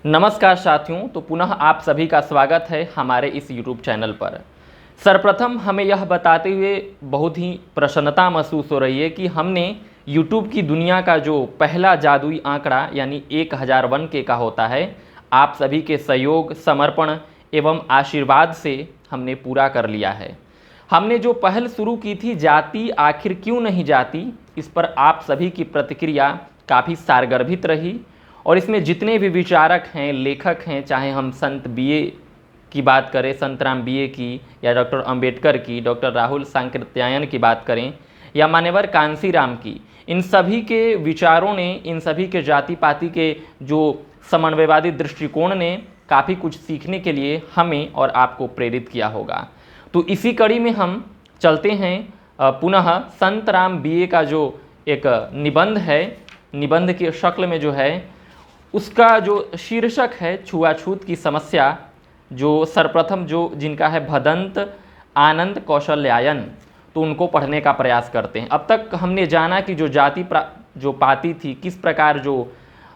नमस्कार साथियों, तो पुनः आप सभी का स्वागत है हमारे इस YouTube चैनल पर। सर्वप्रथम हमें यह बताते हुए बहुत ही प्रसन्नता महसूस हो रही है कि हमने YouTube की दुनिया का जो पहला जादुई आंकड़ा यानी 1001 का होता है, आप सभी के सहयोग, समर्पण एवं आशीर्वाद से हमने पूरा कर लिया है। हमने जो पहल शुरू की थी, जाति आखिर क्यों नहीं जाती, इस पर आप सभी की प्रतिक्रिया काफ़ी सारगर्भित रही और इसमें जितने भी विचारक हैं, लेखक हैं, चाहे हम संत बीए की बात करें, संतराम बीए की, या डॉक्टर अंबेडकर की, डॉक्टर राहुल सांकृत्यायन की बात करें, या मान्यवर कांसीराम की, इन सभी के विचारों ने, इन सभी के जाति पाति के जो समन्वयवादी दृष्टिकोण ने काफ़ी कुछ सीखने के लिए हमें और आपको प्रेरित किया होगा। तो इसी कड़ी में हम चलते हैं पुनः संतराम बीए का जो एक निबंध है, निबंध की शक्ल में जो है उसका जो शीर्षक है छुआछूत की समस्या, जो सर्वप्रथम जो जिनका है भदंत आनंद कौशल्यायन, तो उनको पढ़ने का प्रयास करते हैं। अब तक हमने जाना कि जो जाति जो पाती थी, किस प्रकार जो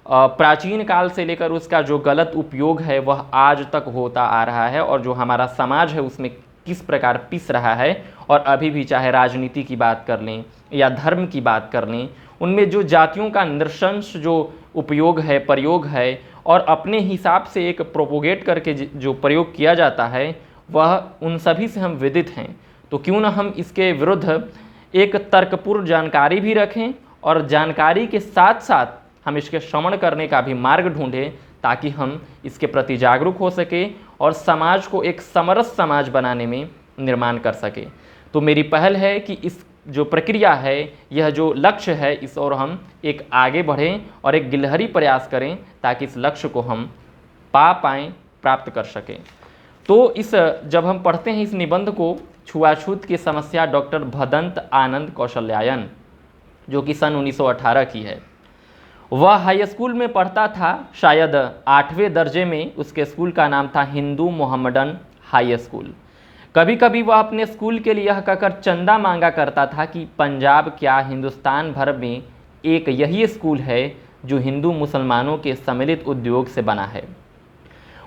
प्राचीन काल से लेकर उसका जो गलत उपयोग है वह आज तक होता आ रहा है और जो हमारा समाज है उसमें किस प्रकार पिस रहा है। और अभी भी चाहे राजनीति की बात कर लें या धर्म की बात कर लें, उनमें जो जातियों का नृशंस जो उपयोग है, प्रयोग है और अपने हिसाब से एक प्रोपोगेट करके जो प्रयोग किया जाता है, वह उन सभी से हम विदित हैं। तो क्यों ना हम इसके विरुद्ध एक तर्कपूर्ण जानकारी भी रखें और जानकारी के साथ साथ हम इसके श्रवण करने का भी मार्ग ढूंढें, ताकि हम इसके प्रति जागरूक हो सके और समाज को एक समरस समाज बनाने में निर्माण कर सके। तो मेरी पहल है कि इस जो प्रक्रिया है, यह जो लक्ष्य है, इस ओर हम एक आगे बढ़ें और एक गिलहरी प्रयास करें ताकि इस लक्ष्य को हम पा पाएँ, प्राप्त कर सकें। तो इस जब हम पढ़ते हैं इस निबंध को, छुआछूत की समस्या, डॉक्टर भदंत आनंद कौशल्यायन, जो कि सन 1918 की है। वह हाई स्कूल में पढ़ता था, शायद 8वें दर्जे में। उसके स्कूल का नाम था हिंदू मोहम्मडन हाई स्कूल। कभी कभी वह अपने स्कूल के लिए यह कहकर चंदा मांगा करता था कि पंजाब क्या हिंदुस्तान भर में एक यही स्कूल है जो हिंदू मुसलमानों के सम्मिलित उद्योग से बना है।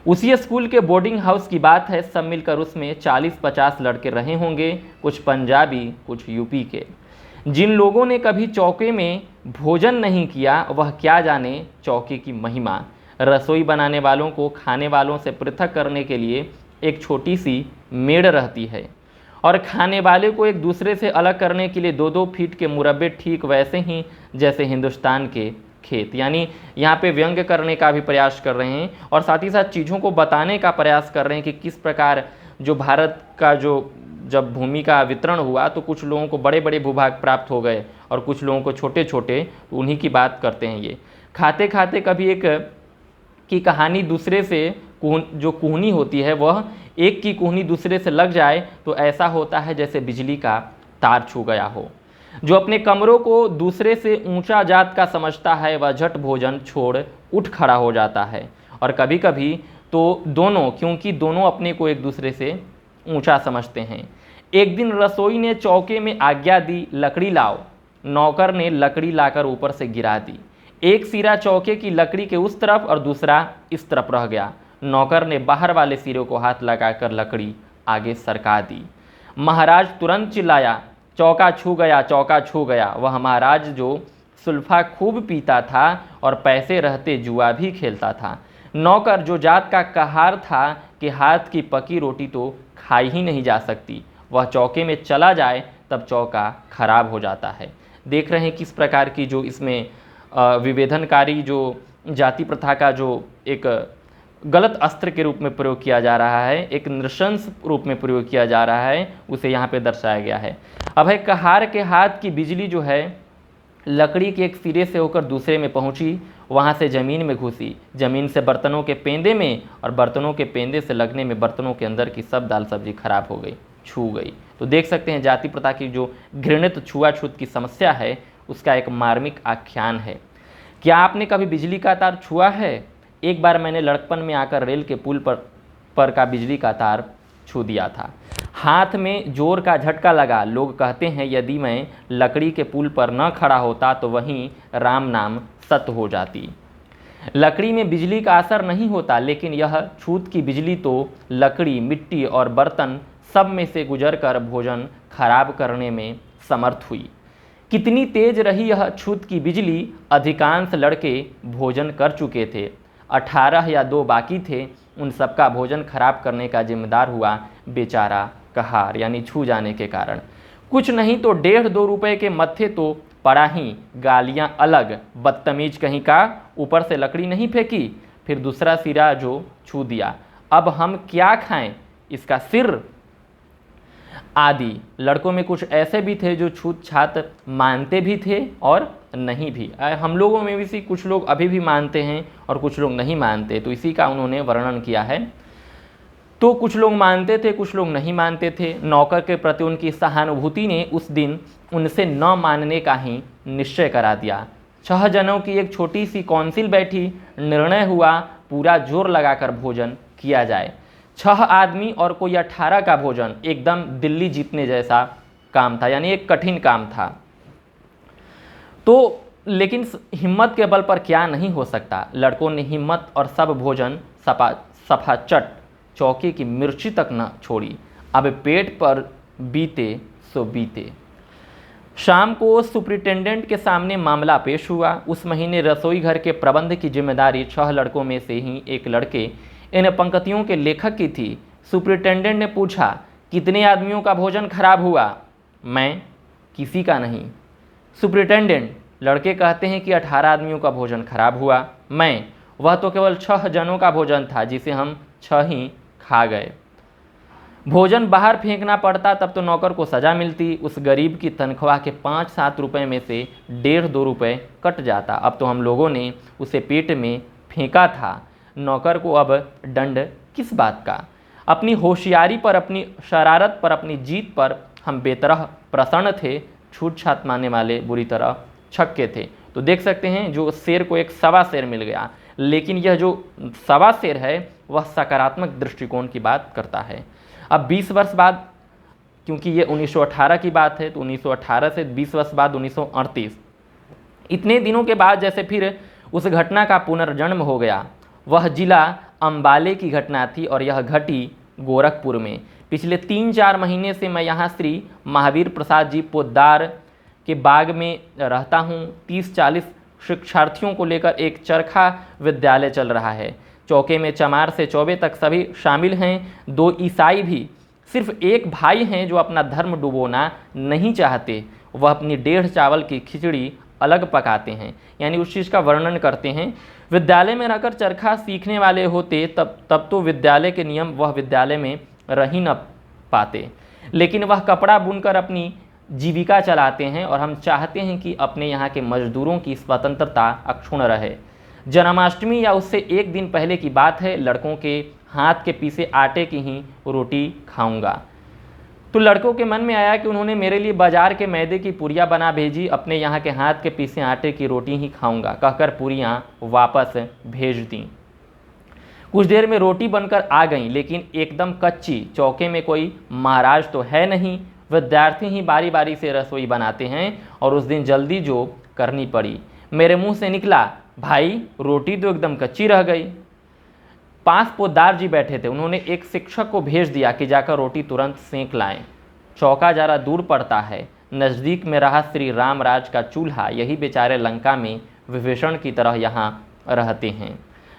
उसी स्कूल के बोर्डिंग हाउस की बात है, सब मिलकर उसमें 40-50 लड़के रहे होंगे, कुछ पंजाबी, कुछ यूपी के। जिन लोगों ने कभी चौके में भोजन नहीं किया, वह क्या जाने चौके की महिमा। रसोई बनाने वालों को खाने वालों से पृथक करने के लिए एक छोटी सी मेड़ रहती है और खाने वाले को एक दूसरे से अलग करने के लिए 2-2 फीट के मुरब्बे, ठीक वैसे ही जैसे हिंदुस्तान के खेत। यानी यहाँ पे व्यंग्य करने का भी प्रयास कर रहे हैं और साथ ही साथ चीज़ों को बताने का प्रयास कर रहे हैं कि किस प्रकार जो भारत का जो जब भूमि का वितरण हुआ तो कुछ लोगों को बड़े बड़े भूभाग प्राप्त हो गए और कुछ लोगों को छोटे छोटे, उन्हीं की बात करते हैं ये। खाते खाते कभी एक की कहानी दूसरे से जो कूहनी होती है, वह एक की कूहनी दूसरे से लग जाए तो ऐसा होता है जैसे बिजली का तार छू गया हो। जो अपने कमरों को दूसरे से ऊंचा जात का समझता है, वह झट भोजन छोड़ उठ खड़ा हो जाता है। और कभी कभी तो दोनों, क्योंकि दोनों अपने को एक दूसरे से ऊंचा समझते हैं। एक दिन रसोई ने चौके में आज्ञा दी, लकड़ी लाओ। नौकर ने लकड़ी लाकर ऊपर से गिरा दी। एक सिरा चौके की लकड़ी के उस तरफ और दूसरा इस तरफ रह गया। नौकर ने बाहर वाले सिरे को हाथ लगाकर लकड़ी आगे सरका दी। महाराज तुरंत चिल्लाया, चौका छू गया, चौका छू गया। वह महाराज जो सुल्फा खूब पीता था और पैसे रहते जुआ भी खेलता था। नौकर जो जात का कहार था कि हाथ की पकी रोटी तो खाई ही नहीं जा सकती, वह चौके में चला जाए तब चौका खराब हो जाता है। देख रहे हैं किस प्रकार की जो इसमें विभेदनकारी जो जाति प्रथा का जो एक गलत अस्त्र के रूप में प्रयोग किया जा रहा है, एक नृशंस रूप में प्रयोग किया जा रहा है, उसे यहाँ पे दर्शाया गया है। अब है, कहार के हाथ की बिजली जो है लकड़ी के एक सिरे से होकर दूसरे में पहुँची, वहाँ से ज़मीन में घुसी, ज़मीन से बर्तनों के पेंदे में और बर्तनों के पेंदे से लगने में बर्तनों के अंदर की सब दाल सब्जी खराब हो गई, छू गई। तो देख सकते हैं जाति प्रथा की जो घृणित छुआछूत की समस्या है, उसका एक मार्मिक आख्यान है। क्या आपने कभी बिजली का तार छुआ है? एक बार मैंने लड़कपन में आकर रेल के पुल पर का बिजली का तार छू दिया था। हाथ में जोर का झटका लगा। लोग कहते हैं यदि मैं लकड़ी के पुल पर न खड़ा होता तो वहीं राम नाम सत्य हो जाती। लकड़ी में बिजली का असर नहीं होता, लेकिन यह छूत की बिजली तो लकड़ी, मिट्टी और बर्तन सब में से गुजरकर भोजन खराब करने में समर्थ हुई। कितनी तेज रही यह छूत की बिजली, अधिकांश लड़के भोजन कर चुके थे। 18 या 2 बाकी थे। उन सबका भोजन खराब करने का जिम्मेदार हुआ बेचारा कहार, यानी छू जाने के कारण। कुछ नहीं तो 1.5-2 रुपए के मत्थे तो पड़ा ही, गालियां अलग, बदतमीज कहीं का, ऊपर से लकड़ी नहीं फेंकी, फिर दूसरा सिरा जो छू दिया, अब हम क्या खाएं, इसका सिर आदि। लड़कों में कुछ ऐसे भी थे जो छूत छात मानते भी थे और नहीं भी। हम लोगों में भी कुछ लोग अभी भी मानते हैं और कुछ लोग नहीं मानते, तो इसी का उन्होंने वर्णन किया है। तो कुछ लोग मानते थे, कुछ लोग नहीं मानते थे। नौकर के प्रति उनकी सहानुभूति ने उस दिन उनसे न मानने का ही निश्चय करा दिया। 6 जनों की एक छोटी सी काउंसिल बैठी, निर्णय हुआ पूरा जोर लगाकर भोजन किया जाए। 6 आदमी और कोई 18 का भोजन, एकदम दिल्ली जीतने जैसा काम था, यानी एक कठिन काम था। तो लेकिन हिम्मत के बल पर क्या नहीं हो सकता। लड़कों ने हिम्मत और सब भोजन सफाचट चौके की मिर्ची तक न छोड़ी। अब पेट पर बीते सो बीते। शाम को सुपरिटेंडेंट के सामने मामला पेश हुआ। उस महीने रसोई घर के प्रबंध की जिम्मेदारी 6 लड़कों में से ही एक लड़के, इन पंक्तियों के लेखक की थी। सुपरिटेंडेंट ने पूछा, कितने आदमियों का भोजन खराब हुआ? मैं, किसी का नहीं। सुपरिटेंडेंट, लड़के कहते हैं कि 18 आदमियों का भोजन खराब हुआ। मैं, वह तो केवल 6 जनों का भोजन था जिसे हम 6 ही खा गए। भोजन बाहर फेंकना पड़ता तब तो नौकर को सजा मिलती। उस गरीब की तनख्वाह के 5-7 रुपए में से 1.5-2 रुपए कट जाता। अब तो हम लोगों ने उसे पेट में फेंका था। नौकर को अब दंड किस बात का? अपनी होशियारी पर, अपनी शरारत पर, अपनी जीत पर हम बेतरह प्रसन्न थे। छूट छात मानने वाले बुरी तरह छक्के थे। तो देख सकते हैं, जो शेर को एक सवा शेर मिल गया, लेकिन यह जो सवा शेर है वह सकारात्मक दृष्टिकोण की बात करता है। अब 20 वर्ष बाद, क्योंकि ये 1918 की बात है, तो 1918 से 20 वर्ष बाद 1938, इतने दिनों के बाद जैसे फिर उस घटना का पुनर्जन्म हो गया। वह जिला अंबाले की घटना थी और यह घटी गोरखपुर में। पिछले 3-4 महीने से मैं यहाँ श्री महावीर प्रसाद जी पोद्दार के बाग में रहता हूँ। 30-40 शिक्षार्थियों को लेकर एक चरखा विद्यालय चल रहा है। चौके में चमार से चौबे तक सभी शामिल हैं, 2 ईसाई भी। सिर्फ एक भाई हैं जो अपना धर्म डुबोना नहीं चाहते। वह अपनी 1.5 चावल की खिचड़ी अलग पकाते हैं, यानी उस चीज़ का वर्णन करते हैं। विद्यालय में रहकर चरखा सीखने वाले होते तब तो विद्यालय के नियम वह विद्यालय में रह ही न पाते, लेकिन वह कपड़ा बुनकर अपनी जीविका चलाते हैं और हम चाहते हैं कि अपने यहाँ के मजदूरों की स्वतंत्रता अक्षुण्ण रहे। जन्माष्टमी या उससे एक दिन पहले की बात है। लड़कों के हाथ के पीसे आटे की ही रोटी खाऊंगा। तो लड़कों के मन में आया कि उन्होंने मेरे लिए बाजार के मैदे की पूरियाँ बना भेजी, अपने यहाँ के हाथ के पीसे आटे की रोटी ही खाऊंगा कहकर पूरियाँ वापस भेज दी। कुछ देर में रोटी बनकर आ गई, लेकिन एकदम कच्ची। चौके में कोई महाराज तो है नहीं, विद्यार्थी ही बारी बारी से रसोई बनाते हैं और उस दिन जल्दी जो करनी पड़ी। मेरे मुंह से निकला, भाई रोटी तो एकदम कच्ची रह गई। पास पोद्दार जी बैठे थे। उन्होंने एक शिक्षक को भेज दिया कि जाकर रोटी तुरंत सेंक लाएं। चौका जरा दूर पड़ता है। नज़दीक में रहा श्री रामराज का चूल्हा। यही बेचारे लंका में विभीषण की तरह यहाँ रहते हैं।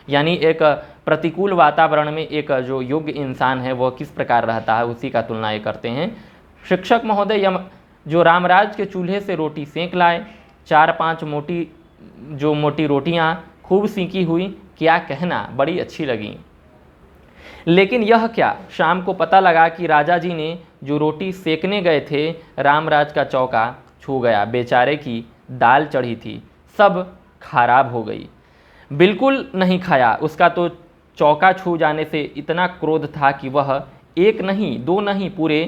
यानी एक प्रतिकूल वातावरण में एक जो योग्य इंसान है वह किस प्रकार रहता है, उसी का तुलना ये करते हैं। शिक्षक महोदय जो रामराज के चूल्हे से रोटी सेंक लाए। 4-5 मोटी रोटियां खूब सींकी हुई, क्या कहना, बड़ी अच्छी लगी। लेकिन यह क्या, शाम को पता लगा कि राजा जी ने जो रोटी सेकने गए थे, रामराज का चौका छू गया। बेचारे की दाल चढ़ी थी, सब खराब हो गई। बिल्कुल नहीं खाया। उसका तो चौका छू जाने से इतना क्रोध था कि वह 1 नहीं 2 नहीं पूरे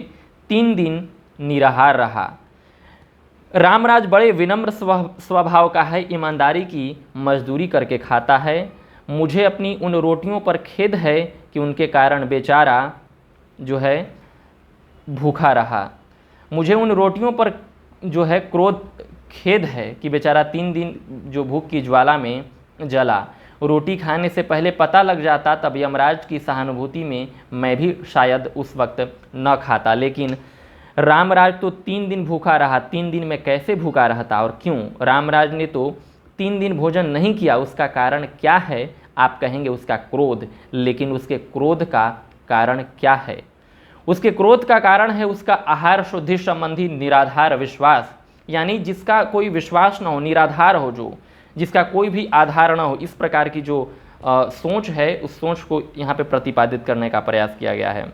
3 दिन निराहार रहा। रामराज बड़े विनम्र स्वभाव का है, ईमानदारी की मजदूरी करके खाता है। मुझे अपनी उन रोटियों पर खेद है कि उनके कारण बेचारा जो है भूखा रहा। मुझे उन रोटियों पर जो है खेद है कि बेचारा 3 दिन जो भूख की ज्वाला में जला। रोटी खाने से पहले पता लग जाता तब यमराज की सहानुभूति में मैं भी शायद उस वक्त न खाता। लेकिन रामराज तो 3 दिन भूखा रहा, 3 दिन में कैसे भूखा रहता और क्यों? रामराज ने तो 3 दिन भोजन नहीं किया, उसका कारण क्या है? आप कहेंगे उसका क्रोध, लेकिन उसके क्रोध का कारण क्या है? उसके क्रोध का कारण है उसका आहार शुद्धि संबंधी निराधार विश्वास, यानी जिसका कोई विश्वास न हो, निराधार हो, जो जिसका कोई भी आधार न हो, इस प्रकार की जो सोच है, उस सोच को यहाँ पे प्रतिपादित करने का प्रयास किया गया है।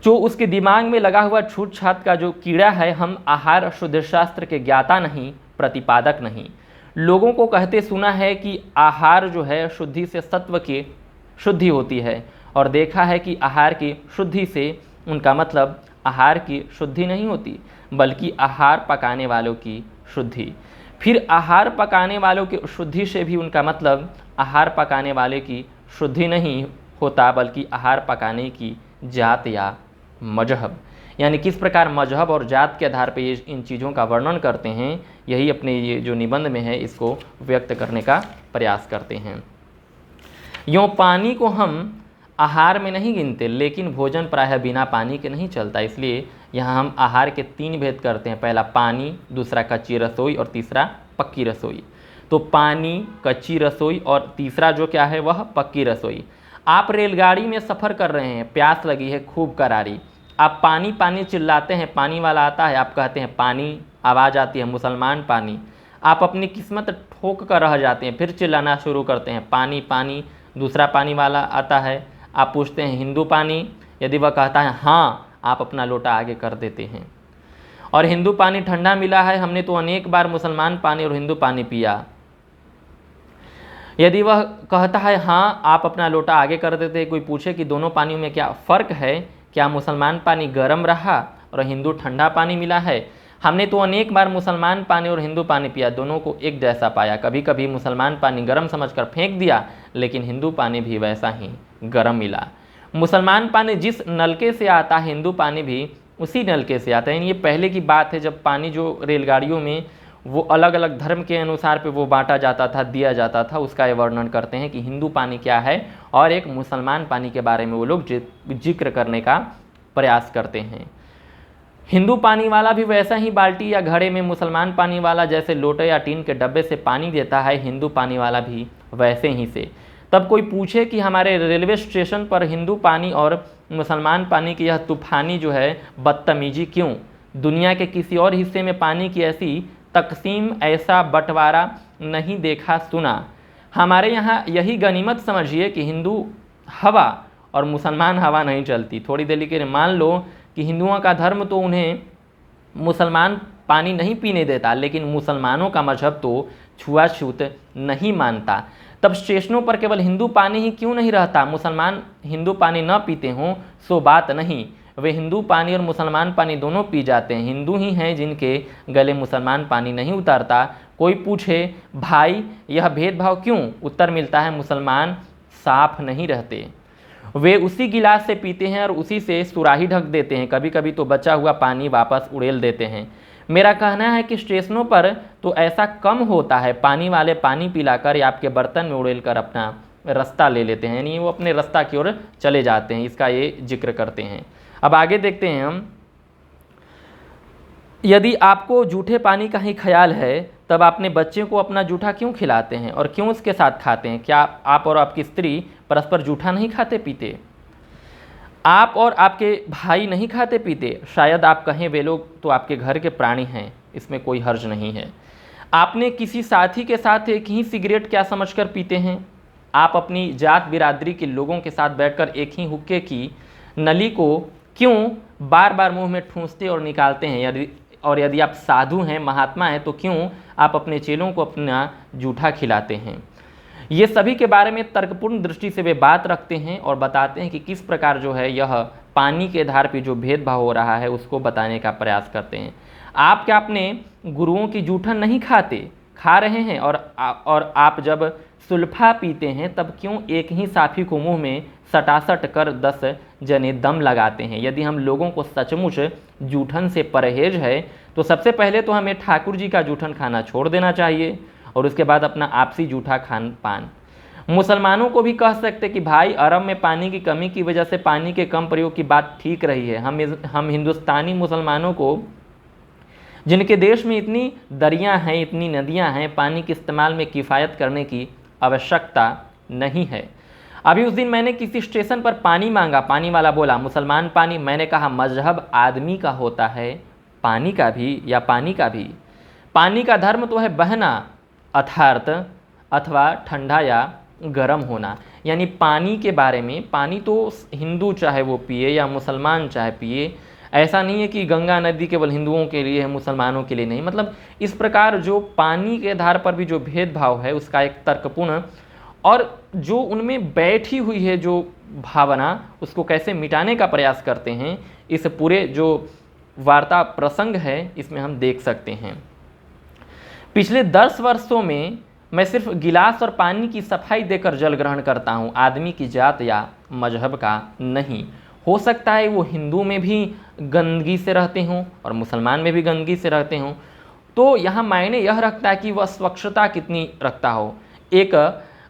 जो उसके दिमाग में लगा हुआ छूत छात का जो कीड़ा है, हम आहार शुद्ध शास्त्र के ज्ञाता नहीं, प्रतिपादक नहीं। लोगों को कहते सुना है कि आहार जो है शुद्धि से सत्व की शुद्धि होती है, और देखा है कि आहार की शुद्धि से उनका मतलब आहार की शुद्धि नहीं होती, बल्कि आहार पकाने वालों की शुद्धि। फिर आहार पकाने वालों की शुद्धि से भी उनका मतलब आहार पकाने वाले की शुद्धि नहीं होता, बल्कि आहार पकाने की जात या मजहब। यानी किस प्रकार मजहब और जात के आधार पर ये इन चीज़ों का वर्णन करते हैं, यही अपने ये जो निबंध में है इसको व्यक्त करने का प्रयास करते हैं। यूँ पानी को हम आहार में नहीं गिनते, लेकिन भोजन प्रायः बिना पानी के नहीं चलता, इसलिए यहाँ हम आहार के 3 भेद करते हैं। पहला पानी, दूसरा कच्ची रसोई और तीसरा पक्की रसोई। तो पानी, कच्ची रसोई और तीसरा जो क्या है वह पक्की रसोई। आप रेलगाड़ी में सफ़र कर रहे हैं, प्यास लगी है खूब करारी, आप पानी पानी चिल्लाते हैं, पानी वाला आता है, आप कहते हैं पानी, आवाज़ आती है मुसलमान पानी। आप अपनी किस्मत ठोक कर रह जाते हैं, फिर चिल्लाना शुरू करते हैं पानी पानी। दूसरा पानी वाला आता है, आप पूछते हैं हिंदू पानी, यदि वह कहता है हाँ, आप अपना लोटा आगे कर देते हैं। और हिंदू पानी ठंडा मिला है, हमने तो अनेक बार मुसलमान पानी और हिंदू पानी पिया। यदि वह कहता है हाँ, आप अपना लोटा आगे कर देते हैं। कोई पूछे कि दोनों पानियों में क्या फ़र्क है, क्या मुसलमान पानी गर्म रहा और हिंदू ठंडा पानी मिला है? हमने तो अनेक बार मुसलमान पानी और हिंदू पानी पिया, दोनों को एक जैसा पाया। कभी कभी मुसलमान पानी गर्म समझकर फेंक दिया, लेकिन हिंदू पानी भी वैसा ही गर्म मिला। मुसलमान पानी जिस नलके से आता है, हिंदू पानी भी उसी नलके से आता है। ये पहले की बात है, जब पानी जो रेलगाड़ियों में वो अलग अलग धर्म के अनुसार पे वो बांटा जाता था, दिया जाता था, उसका ये वर्णन करते हैं कि हिंदू पानी क्या है, और एक मुसलमान पानी के बारे में वो लोग जिक्र करने का प्रयास करते हैं। हिंदू पानी वाला भी वैसा ही बाल्टी या घड़े में मुसलमान पानी वाला जैसे लोटे या टीन के डब्बे से पानी देता है, हिंदू पानी वाला भी वैसे ही से। तब कोई पूछे कि हमारे रेलवे स्टेशन पर हिंदू पानी और मुसलमान पानी की यह तूफानी जो है बदतमीजी क्यों? दुनिया के किसी और हिस्से में पानी की ऐसी तकसीम, ऐसा बंटवारा नहीं देखा सुना। हमारे यहाँ यही गनीमत समझिए कि हिंदू हवा और मुसलमान हवा नहीं चलती। थोड़ी देर के लिए मान लो कि हिंदुओं का धर्म तो उन्हें मुसलमान पानी नहीं पीने देता, लेकिन मुसलमानों का मजहब तो छुआछूत नहीं मानता। तब स्टेशनों पर केवल हिंदू पानी ही क्यों नहीं रहता? मुसलमान हिंदू पानी न पीते हों सो बात नहीं, वे हिंदू पानी और मुसलमान पानी दोनों पी जाते हैं। हिंदू ही हैं जिनके गले मुसलमान पानी नहीं उतरता। कोई पूछे भाई यह भेदभाव क्यों? उत्तर मिलता है मुसलमान साफ नहीं रहते, वे उसी गिलास से पीते हैं और उसी से सुराही ढक देते हैं, कभी कभी तो बचा हुआ पानी वापस उड़ेल देते हैं। मेरा कहना है कि स्टेशनों पर तो ऐसा कम होता है, पानी वाले पानी पिलाकर या आपके बर्तन में उड़ेल कर अपना रास्ता ले लेते हैं, यानी वो अपने रास्ता की ओर चले जाते हैं। इसका ये जिक्र करते हैं। अब आगे देखते हैं हम। यदि आपको जूठे पानी का ही ख्याल है, तब अपने बच्चे को अपना जूठा क्यों खिलाते हैं और क्यों उसके साथ खाते हैं? क्या आप और आपकी स्त्री परस्पर जूठा नहीं खाते पीते? आप और आपके भाई नहीं खाते पीते? शायद आप कहें वे लोग तो आपके घर के प्राणी हैं, इसमें कोई हर्ज नहीं है। आपने किसी साथी के साथ एक ही सिगरेट क्या समझकर पीते हैं? आप अपनी जात बिरादरी के लोगों के साथ बैठकर एक ही हुक्के की नली को क्यों बार बार मुंह में ठूंसते और निकालते हैं? यदि आप साधु हैं, महात्मा हैं, तो क्यों आप अपने चेलों को अपना जूठा खिलाते हैं? ये सभी के बारे में तर्कपूर्ण दृष्टि से वे बात रखते हैं और बताते हैं कि किस प्रकार जो है यह पानी के आधार पर जो भेदभाव हो रहा है उसको बताने का प्रयास करते हैं। आप क्या अपने गुरुओं की जूठन नहीं खाते? खा रहे हैं। और आप जब सुल्फा पीते हैं तब क्यों एक ही साफी को मुंह में सटासट कर 10 जने दम लगाते हैं? यदि हम लोगों को सचमुच जूठन से परहेज है तो सबसे पहले तो हमें ठाकुर जी का जूठन खाना छोड़ देना चाहिए और उसके बाद अपना आपसी जूठा खान पान। मुसलमानों को भी कह सकते कि भाई अरब में पानी की कमी की वजह से पानी के कम प्रयोग की बात ठीक रही है। हम हिंदुस्तानी मुसलमानों को, जिनके देश में इतनी दरियाँ हैं, इतनी नदियाँ हैं, पानी के इस्तेमाल में किफ़ायत करने की आवश्यकता नहीं है। अभी उस दिन मैंने किसी स्टेशन पर पानी मांगा, पानी वाला बोला मुसलमान पानी। मैंने कहा मजहब आदमी का होता है, पानी का भी या पानी का भी। पानी का धर्म तो है बहना अर्थात अथवा ठंडा या गर्म होना। यानी पानी के बारे में, पानी तो हिंदू चाहे वो पिए या मुसलमान चाहे पिए, ऐसा नहीं है कि गंगा नदी केवल हिंदुओं के लिए है, मुसलमानों के लिए नहीं। मतलब इस प्रकार जो पानी के आधार पर भी जो भेदभाव है उसका एक तर्कपूर्ण और जो उनमें बैठी हुई है जो भावना, उसको कैसे मिटाने का प्रयास करते हैं, इस पूरे जो वार्ता प्रसंग है इसमें हम देख सकते हैं। पिछले 10 वर्षों में मैं सिर्फ गिलास और पानी की सफाई देकर जल ग्रहण करता हूँ, आदमी की जात या मजहब का नहीं। हो सकता है वो हिंदू में भी गंदगी से रहते हों और मुसलमान में भी गंदगी से रहते हों, तो यहाँ मायने यह रखता है कि वह स्वच्छता कितनी रखता हो। एक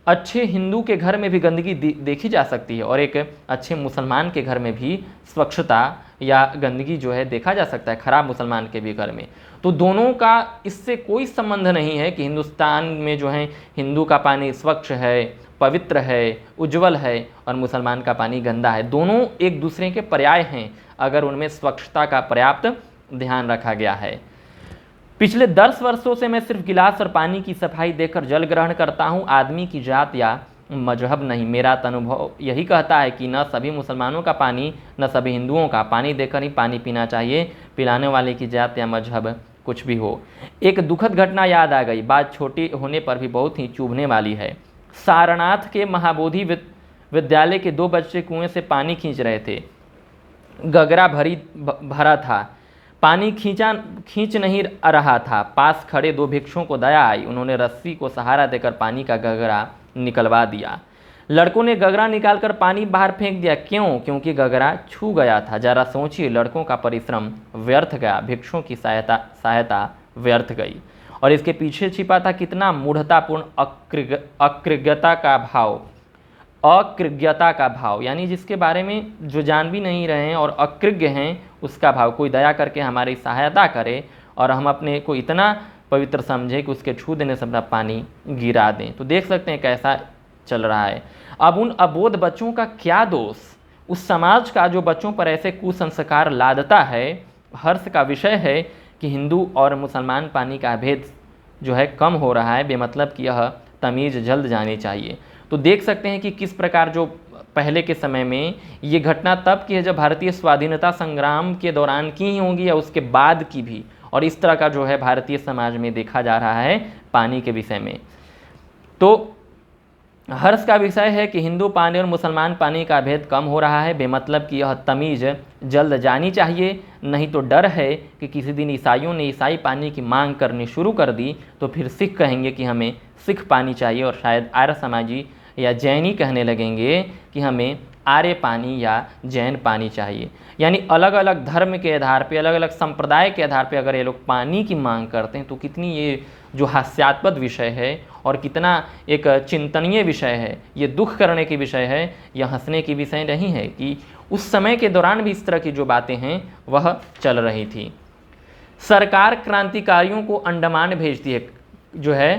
अच्छे हिंदू के घर में भी गंदगी देखी जा सकती है और एक अच्छे मुसलमान के घर में भी स्वच्छता या गंदगी जो है देखा जा सकता है, खराब मुसलमान के भी घर में। तो दोनों का इससे कोई संबंध नहीं है कि हिंदुस्तान में जो है हिंदू का पानी स्वच्छ है, पवित्र है, उज्जवल है और मुसलमान का पानी गंदा है। दोनों एक दूसरे के पर्याय हैं अगर उनमें स्वच्छता का पर्याप्त ध्यान रखा गया है। पिछले 10 वर्षों से मैं सिर्फ गिलास और पानी की सफाई देकर जल ग्रहण करता हूँ, आदमी की जात या मजहब नहीं। मेरा अनुभव यही कहता है कि न सभी मुसलमानों का पानी, न सभी हिंदुओं का पानी देकर ही पानी पीना चाहिए, पिलाने वाले की जात या मजहब कुछ भी हो। एक दुखद घटना याद आ गई, बात छोटी होने पर भी बहुत ही चुभने वाली है। सारनाथ के महाबोधि विद्यालय के 2 बच्चे कुएं से पानी खींच रहे थे। गगरा भरा था, पानी खींच नहीं रहा था। पास खड़े 2 भिक्षुओं को दया आई, उन्होंने रस्सी को सहारा देकर पानी का गगरा निकलवा दिया। लड़कों ने गगरा निकालकर पानी बाहर फेंक दिया। क्यों? क्योंकि गगरा छू गया था। जरा सोचिए, लड़कों का परिश्रम व्यर्थ गया, भिक्षुओं की सहायता व्यर्थ गई। और इसके पीछे छिपा था कितना मूढ़तापूर्ण अकृज्ञता का भाव, यानी जिसके बारे में जो जान भी नहीं रहे हैं और अकृज्ञ हैं उसका भाव। कोई दया करके हमारी सहायता करे और हम अपने को इतना पवित्र समझे कि उसके छू देने से अपना पानी गिरा दें। तो देख सकते हैं कैसा चल रहा है। अब उन अबोध बच्चों का क्या दोष, उस समाज का जो बच्चों पर ऐसे कुसंस्कार लादता है। हर्ष का विषय है कि हिंदू और मुसलमान पानी का भेद जो है कम हो रहा है, बेमतलब कि यह तमीज़ जल्द जानी चाहिए। तो देख सकते हैं कि किस प्रकार जो पहले के समय में ये घटना तब की है जब भारतीय स्वाधीनता संग्राम के दौरान की ही होंगी या उसके बाद की भी, और इस तरह का जो है भारतीय समाज में देखा जा रहा है पानी के विषय में। तो हर्ष का विषय है कि हिंदू पानी और मुसलमान पानी का भेद कम हो रहा है, बेमतलब कि यह तमीज़ जल्द जानी चाहिए। नहीं तो डर है कि किसी दिन ईसाइयों ने ईसाई पानी की मांग करनी शुरू कर दी तो फिर सिख कहेंगे कि हमें सिख पानी चाहिए, और शायद आर्य समाजी या जैनी कहने लगेंगे कि हमें आर्य पानी या जैन पानी चाहिए। यानी अलग अलग धर्म के आधार पे, अलग अलग संप्रदाय के आधार पे अगर ये लोग पानी की मांग करते हैं तो कितनी ये जो हास्यास्पद विषय है और कितना एक चिंतनीय विषय है, ये दुख करने की विषय है, यह हंसने की विषय नहीं है कि उस समय के दौरान भी इस तरह की जो बातें हैं वह चल रही थी। सरकार क्रांतिकारियों को अंडमान भेजती है, जो है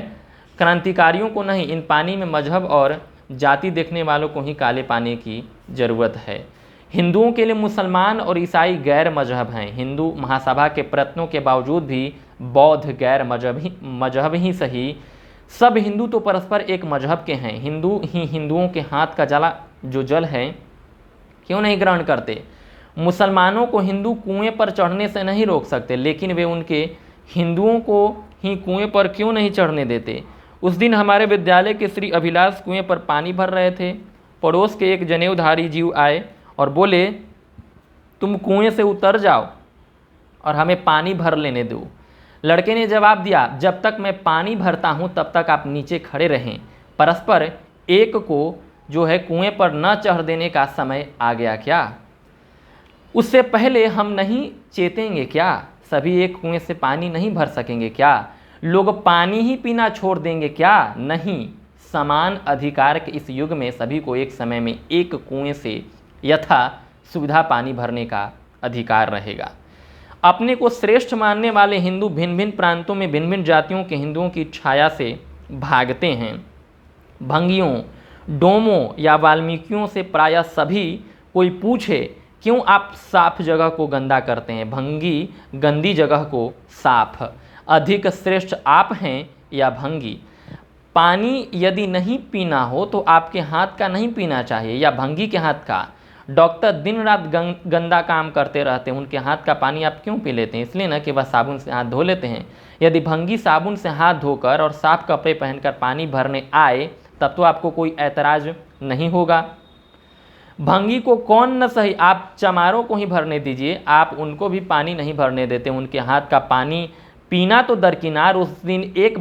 क्रांतिकारियों को नहीं, इन पानी में मजहब और जाति देखने वालों को ही काले पानी की ज़रूरत है। हिंदुओं के लिए मुसलमान और ईसाई गैर मजहब हैं। हिंदू महासभा के प्रयत्नों के बावजूद भी बौद्ध गैर मजहब ही सही, सब हिंदू तो परस्पर एक मजहब के हैं। हिंदू ही हिंदुओं के हाथ का जल है क्यों नहीं ग्रहण करते? मुसलमानों को हिंदू कुएं पर चढ़ने से नहीं रोक सकते, लेकिन वे उनके हिंदुओं को ही कुएं पर क्यों नहीं चढ़ने देते? उस दिन हमारे विद्यालय के श्री अभिलाष कुएं पर पानी भर रहे थे। पड़ोस के एक जनेऊधारी जीव आए और बोले, तुम कुएं से उतर जाओ और हमें पानी भर लेने दो। लड़के ने जवाब दिया, जब तक मैं पानी भरता हूं तब तक आप नीचे खड़े रहें। परस्पर एक को जो है कुएं पर न चढ़ देने का समय आ गया क्या? उससे पहले हम नहीं चेतेंगे क्या? सभी एक कुएं से पानी नहीं भर सकेंगे क्या? लोग पानी ही पीना छोड़ देंगे क्या? नहीं, समान अधिकार के इस युग में सभी को एक समय में एक कुएं से यथा सुविधा पानी भरने का अधिकार रहेगा। अपने को श्रेष्ठ मानने वाले हिंदू भिन्न भिन्न प्रांतों में भिन्न भिन्न जातियों के हिंदुओं की छाया से भागते हैं। भंगियों, डोमों या वाल्मीकियों से प्रायः सभी कोई पूछे क्यों आप साफ जगह को गंदा करते हैं? भंगी गंदी जगह को साफ, अधिक श्रेष्ठ आप हैं या भंगी? पानी यदि नहीं पीना हो तो आपके हाथ का नहीं पीना चाहिए या भंगी के हाथ का? डॉक्टर दिन रात गंदा काम करते रहते हैं, उनके हाथ का पानी आप क्यों पी लेते हैं? इसलिए ना कि वह साबुन से हाथ धो लेते हैं। यदि भंगी साबुन से हाथ धोकर और साफ कपड़े पहनकर पानी भरने आए तब तो आपको कोई ऐतराज नहीं होगा। भंगी को कौन न सही, आप चमारों को ही भरने दीजिए, आप उनको भी पानी नहीं भरने देते। उनके हाथ का पानी पीना तो दरकिनार, उस दिन एक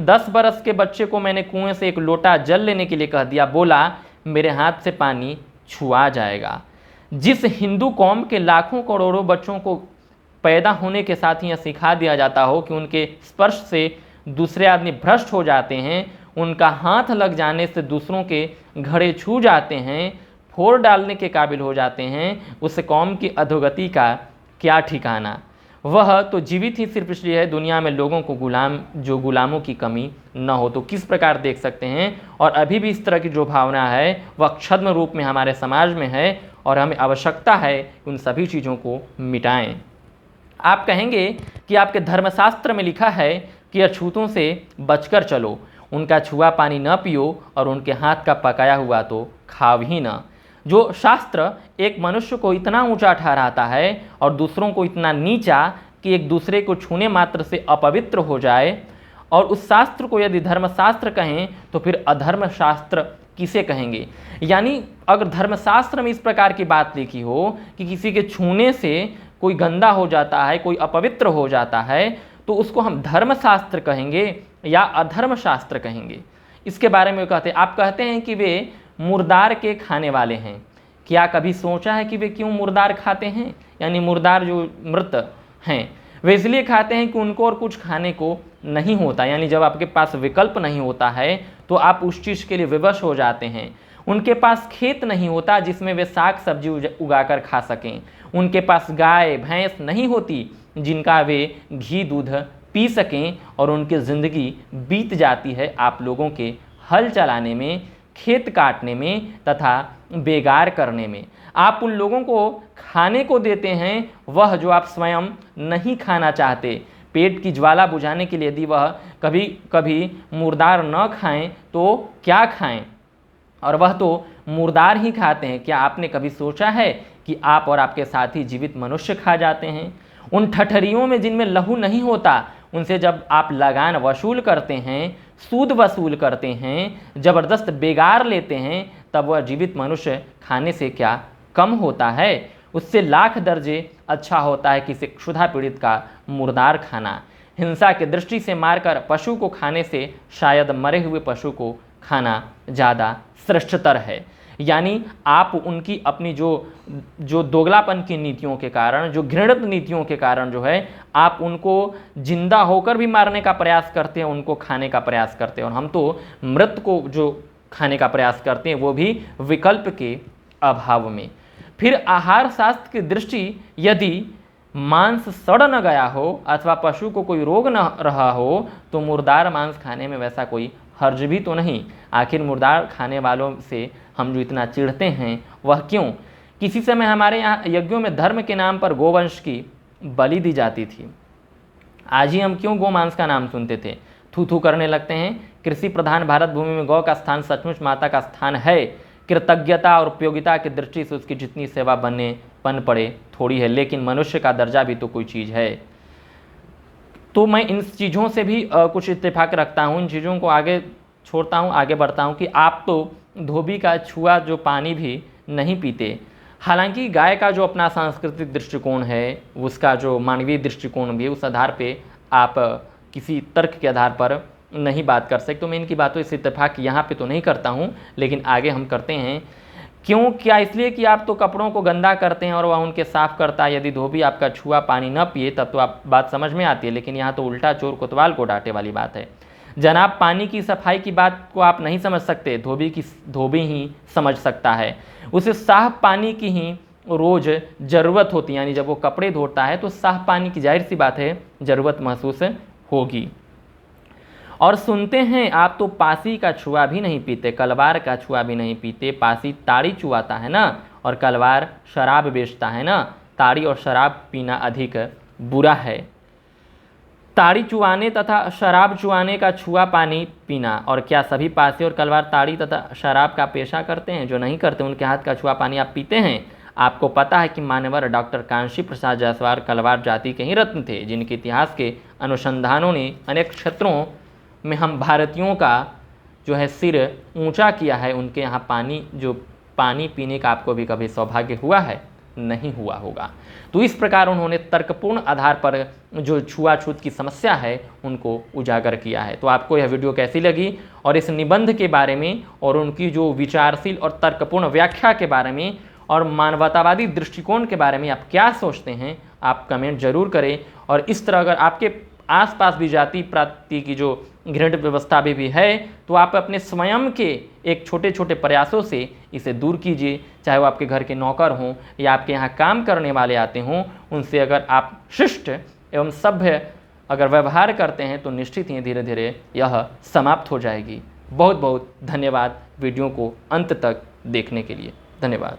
10 बरस के बच्चे को मैंने कुएं से एक लोटा जल लेने के लिए कह दिया, बोला मेरे हाथ से पानी छुआ जाएगा। जिस हिंदू कौम के लाखों करोड़ों बच्चों को पैदा होने के साथ ही यह सिखा दिया जाता हो कि उनके स्पर्श से दूसरे आदमी भ्रष्ट हो जाते हैं, उनका हाथ लग जाने से दूसरों के घड़े छू जाते हैं, फोड़ डालने के काबिल हो जाते हैं, उस कौम की अधोगति का क्या ठिकाना? वह तो जीवित ही सिर्फ इसलिए है दुनिया में लोगों को गुलामों की कमी न हो। तो किस प्रकार देख सकते हैं, और अभी भी इस तरह की जो भावना है वह छद्म रूप में हमारे समाज में है और हमें आवश्यकता है उन सभी चीज़ों को मिटाएं। आप कहेंगे कि आपके धर्मशास्त्र में लिखा है कि अछूतों से बचकर चलो, उनका छुआ पानी न पियो और उनके हाथ का पकाया हुआ तो खाओ ही न। जो शास्त्र एक मनुष्य को इतना ऊंचा ठहराता है और दूसरों को इतना नीचा कि एक दूसरे को छूने मात्र से अपवित्र हो जाए, और उस शास्त्र को यदि धर्मशास्त्र कहें तो फिर अधर्म शास्त्र किसे कहेंगे? यानी अगर धर्मशास्त्र में इस प्रकार की बात लिखी हो कि किसी के छूने से कोई गंदा हो जाता है, कोई अपवित्र हो जाता है, तो उसको हम धर्मशास्त्र कहेंगे या अधर्म शास्त्र कहेंगे? इसके बारे में कहते हैं, आप कहते हैं कि वे मुर्दार के खाने वाले हैं। क्या कभी सोचा है कि वे क्यों मुर्दार खाते हैं? यानी मुर्दार जो मृत हैं वे इसलिए खाते हैं कि उनको और कुछ खाने को नहीं होता। यानी जब आपके पास विकल्प नहीं होता है तो आप उस चीज़ के लिए विवश हो जाते हैं। उनके पास खेत नहीं होता जिसमें वे साग सब्जी उगाकर खा सकें। उनके पास गाय भैंस नहीं होती जिनका वे घी दूध पी सकें, और उनकी ज़िंदगी बीत जाती है आप लोगों के हल चलाने में, खेत काटने में तथा बेगार करने में। आप उन लोगों को खाने को देते हैं वह जो आप स्वयं नहीं खाना चाहते। पेट की ज्वाला बुझाने के लिए यदि वह कभी कभी मुर्दार न खाएं तो क्या खाएं, और वह तो मुर्दार ही खाते हैं। क्या आपने कभी सोचा है कि आप और आपके साथी जीवित मनुष्य खा जाते हैं? उन ठठरियों में जिनमें लहू नहीं होता, उनसे जब आप लगान वसूल करते हैं, सूद वसूल करते हैं, ज़बरदस्त बेगार लेते हैं, तब वह जीवित मनुष्य खाने से क्या कम होता है? उससे लाख दर्जे अच्छा होता है किसी क्षुधा पीड़ित का मुर्दार खाना। हिंसा की दृष्टि से मारकर पशु को खाने से शायद मरे हुए पशु को खाना ज़्यादा श्रेष्ठतर है। यानी आप उनकी अपनी जो दोगलापन की नीतियों के कारण, जो घृणित नीतियों के कारण जो है, आप उनको जिंदा होकर भी मारने का प्रयास करते हैं, उनको खाने का प्रयास करते हैं, और हम तो मृत को जो खाने का प्रयास करते हैं वो भी विकल्प के अभाव में। फिर आहार शास्त्र की दृष्टि यदि मांस सड़ न गया हो अथवा पशु को कोई रोग न रहा हो तो मुर्दार मांस खाने में वैसा कोई हर्ज भी तो नहीं। आखिर मुर्दार खाने वालों से हम जो इतना चिढ़ते हैं वह क्यों? किसी समय हमारे यहाँ यज्ञों में धर्म के नाम पर गोवंश की बलि दी जाती थी। आज ही हम क्यों गोमांस का नाम सुनते थे? थू थू करने लगते हैं। कृषि प्रधान भारत भूमि में गौ का स्थान सचमुच माता का स्थान है। कृतज्ञता और उपयोगिता की दृष्टि से उसकी जितनी सेवा पन पड़े थोड़ी है, लेकिन मनुष्य का दर्जा भी तो कोई चीज़ है। तो मैं इन चीज़ों से भी कुछ इत्तेफाक रखता हूँ, इन चीज़ों को आगे छोड़ता हूँ, आगे बढ़ता हूँ कि आप तो धोबी का छुआ जो पानी भी नहीं पीते। हालांकि गाय का जो अपना सांस्कृतिक दृष्टिकोण है, उसका जो मानवीय दृष्टिकोण भी है, उस आधार पे आप किसी तर्क के आधार पर नहीं बात कर सकते। तो मैं इनकी बातों से इत्तेफाक यहाँ पे तो नहीं करता हूँ, लेकिन आगे हम करते हैं क्यों? क्या इसलिए कि आप तो कपड़ों को गंदा करते हैं और वह उनके साफ करता है। यदि धोबी आपका छुआ पानी न पिए तब तो आप बात समझ में आती है, लेकिन यहाँ तो उल्टा चोर कोतवाल को डांटे वाली बात है। जनाब, पानी की सफाई की बात को आप नहीं समझ सकते, धोबी ही समझ सकता है। उसे साफ पानी की ही रोज़ ज़रूरत होती है, यानी जब वो कपड़े धोता है तो साफ पानी की जाहिर सी बात है ज़रूरत महसूस होगी। और सुनते हैं आप तो पासी का छुआ भी नहीं पीते, कलवार का छुआ भी नहीं पीते। पासी ताड़ी चुआता है ना, और कलवार शराब बेचता है ना। ताड़ी और शराब पीना अधिक बुरा है। ताड़ी चुआने तथा शराब चुआने का छुआ पानी पीना। और क्या सभी पासी और कलवार ताड़ी तथा शराब का पेशा करते हैं? जो नहीं करते उनके हाथ का छुआ पानी आप पीते हैं? आपको पता है कि मान्यवर डॉक्टर कांशी प्रसाद जायसवाल कलवार जाति के ही रत्न थे, जिनके इतिहास के अनुसंधानों ने अनेक क्षेत्रों में हम भारतीयों का जो है सिर ऊंचा किया है। उनके यहाँ पानी पीने का आपको भी कभी सौभाग्य हुआ है? नहीं हुआ होगा। तो इस प्रकार उन्होंने तर्कपूर्ण आधार पर जो छुआछूत की समस्या है उनको उजागर किया है। तो आपको यह वीडियो कैसी लगी और इस निबंध के बारे में और उनकी जो विचारशील और तर्कपूर्ण व्याख्या के बारे में और मानवतावादी दृष्टिकोण के बारे में आप क्या सोचते हैं, आप कमेंट जरूर करें। और इस तरह अगर आपके आसपास भी जाति पाति की जो घृणित व्यवस्था भी है तो आप अपने स्वयं के एक छोटे छोटे प्रयासों से इसे दूर कीजिए। चाहे वो आपके घर के नौकर हों या आपके यहाँ काम करने वाले आते हों, उनसे अगर आप शिष्ट एवं सभ्य अगर व्यवहार करते हैं तो निश्चित ही धीरे धीरे यह समाप्त हो जाएगी। बहुत बहुत धन्यवाद वीडियो को अंत तक देखने के लिए। धन्यवाद।